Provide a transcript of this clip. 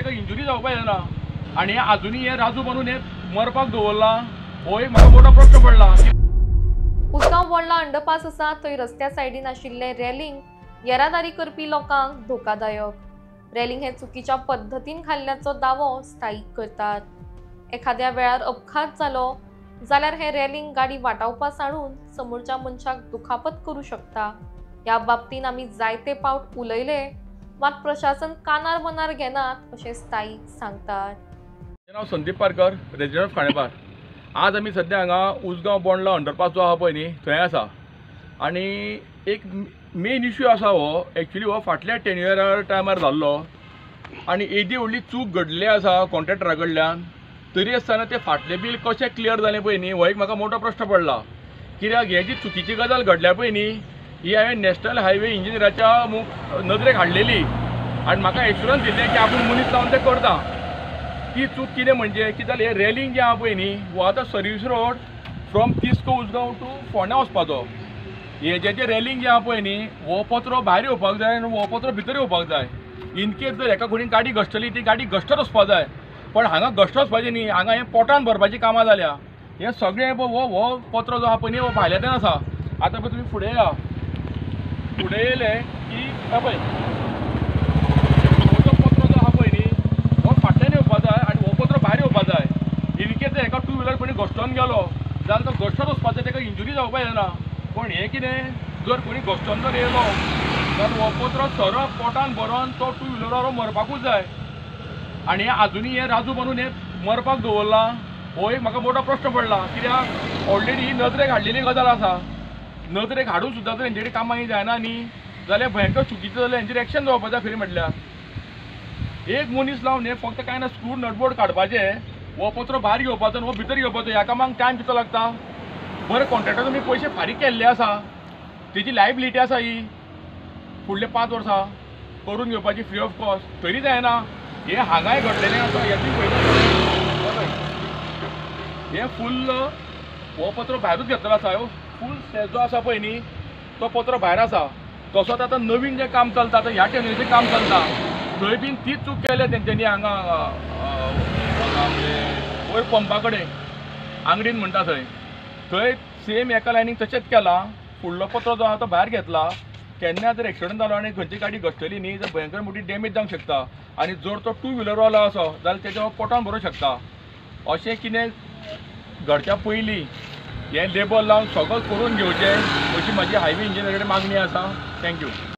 ताका इंजुरी जावपाक जायना आनी आजुनी हे राजू बनून हे मरपाक दवरला हो एक म्हाका मोठो प्रश्न पडला। उसगांव बोंडला अंडरपास आसा थंय रस्त्या सायडीन आशिल्ले रेलिंग येरादारी करपी लोकांक धोकादायक। रेलिंग हे चुकीच्या पद्दतीन घाल्ल्याचो दावो स्थायीक करतात। एखाद्या वेळार अपघात जालो जाल्यार हे रेलिंग गाडी वाटावपा साणून समोरच्या मनशाक दुखापत करू शकता। ह्या बाबतीन आमी जायते फावट उलयले मात प्रशासन कानार मनार घेनात अशें स्थायीक सांगतात। म्हजें नांव संदीप पारकर, रेजिडेंट ऑफ खांडेपार। आज आमी सद्या हांगा उसगांव बोंडला अंडरपास जो आहा पळय न्ही थंय आसा आनी एक मेन इश्यू आसा हो एक्चुली हो फाटल्या टेन्युअर टायमार जाल्लो आनी येदी व्हडली चूक घडली आसा कॉन्ट्रॅक्टरा कडल्यान तरी आसतना ते फाटलें बील कशें क्लियर जालें पळय न्ही हो एक म्हाका मोठो प्रश्न पडला। कित्याक हे जी चुकीची गजाल घडल्या पळय न्ही ही हांवें नॅशनल हायवे इंजिनियराच्या नदरेक हाडलेली आनी म्हाका एश्युरन्स दिल्लें की आपूण मनीस लावन तें करता। ती चूक कितें म्हणजे कितें जालें रेलिंग जें आहा पळय न्ही हो आतां सर्वीस रोड फ्रॉम तिस्को उसगांव टू फोंड्या वचपाचो। हेजें रेलिंग जें आहा पळय न्ही हो पत्रो भायर येवपाक जाय आनी हो पत्रो भितर येवपाक जाय। इनकेस जर एका कोणी गाडी घश्टली ती गाडी घश्टत वचपाक जाय पण हांगा घश्ट वचपाचें न्ही, हांगा हें पोटान भरपाची कामां जाल्या। हें सगळें हो पत्रो जो आहा पळय न्ही हो भायल्यातल्यान आसा। आतां पळय तुमी फुडें या, फुडें येयले की पळय हो जो पत्रो जो आहा पळय न्ही हो फाटल्यान येवपाक जाय आनी हो पत्रो भायर येवपाक जाय। इनकेस जर एका टू व्हिलर कोणी घश्टून गेलो जाल्यार तो घश्टत वचपाचो ताका इंजुरी जावपाक जायना। पण हें कितें जर कोणी घश्टून जर येयलो जाल्यार हो पत्रो सरळ पोटान भरोन तो टू व्हिलरार मरपाकूच जाय आनी आजुनी हे राजू बनून हे मरपाक दवरला हो एक म्हाका मोठो प्रश्न पडला। कित्याक ऑलरेडी ही नदरेक हाडलेली गजाल आसा। नदरेक हाडून सुद्दां जर हेंचेरी कामां ही जायना न्ही जाल्यार भयंकर चुकीचें जाल्यार हेंचेर एक्शन जावपाक जाय खरी म्हटल्यार। एक मनीस लावन हे फक्त कांय ना स्क्रू नटबोर्ड काडपाचें हो पत्रो भायर घेवपाचो आनी हो भितर घेवपाचो ह्या कामाक टायम कितलो लागता। बरें कॉन्ट्रॅक्टर तुमी पयशे फारीक केल्ले आसा तेजी लायबिलिटी आसा ही फुडले 5 वर्सां करून घेवपाची फ्री ऑफ कॉस्ट तरी जायना। हे हांगाय घडलेलें आसा हेची पळयता हे फुल्ल हो पत्रो भायरूच घेतलेलो आसा। ह्यो फूल सेट जो आसा पळय न्ही तो पत्रो भायर आसा। तसोच आतां नवीन जें काम चलता आतां ह्या टेन्युअरीचें काम चलता थंय बीन तीच चूक केल्या तेंच्यांनी हांगा वयर पंपा कडेन आंगडीन म्हणटा थंय सेम एका लायनीक तशेंच केलां। फुडलो पत्रो जो आहा तो भायर घेतला। केन्ना जर एक्सिडंट जालो आनी खंयची गाडी घश्टली न्ही जर भयंकर मोठी डॅमेज जावंक शकता आनी जर तो टू व्हिलरवालो आसो जाल्यार तेच्या पोटान भरूंक शकता। अशें कितें घडच्या पयलीं हें लेबल लावन सगळं करून घेवचें अशी म्हाजी हायवे इंजिनियरा कडेन मागणी आसा। थँक्यू।